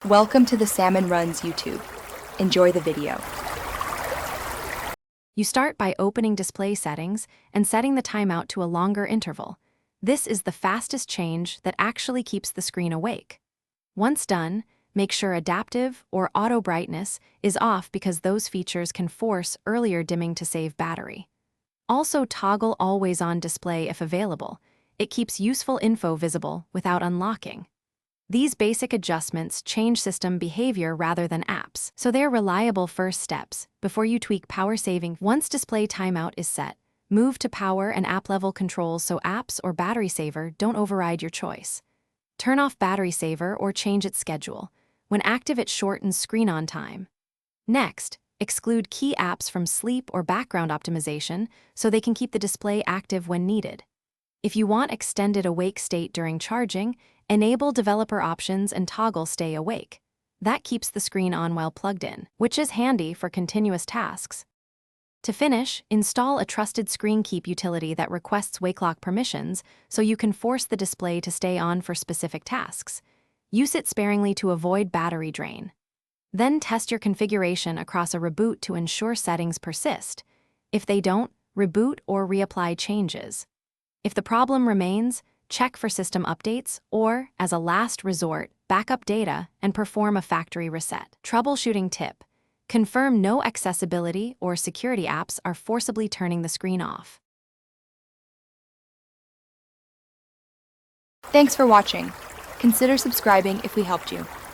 Welcome to the Salmon Runs YouTube. Enjoy the video. You start by opening display settings and setting the timeout to a longer interval. This is the fastest change that actually keeps the screen awake. Once done, make sure adaptive or auto brightness is off because those features can force earlier dimming to save battery. Also toggle always on display if available. It keeps useful info visible without unlocking. These basic adjustments change system behavior rather than apps, so they're reliable first steps before you tweak power saving. Once display timeout is set, move to power and app level controls so apps or battery saver don't override your choice. Turn off battery saver or change its schedule. When active, it shortens screen on time. Next, exclude key apps from sleep or background optimization so they can keep the display active when needed. If you want extended awake state during charging, enable developer options and toggle stay awake. That keeps the screen on while plugged in, which is handy for continuous tasks. To finish, install a trusted screen keep utility that requests wake lock permissions so you can force the display to stay on for specific tasks. Use it sparingly to avoid battery drain. Then test your configuration across a reboot to ensure settings persist. If they don't, reboot or reapply changes. If the problem remains, check for system updates or, as a last resort, backup data and perform a factory reset. Troubleshooting tip: confirm no accessibility or security apps are forcibly turning the screen off. Thanks for watching. Consider subscribing if we helped you.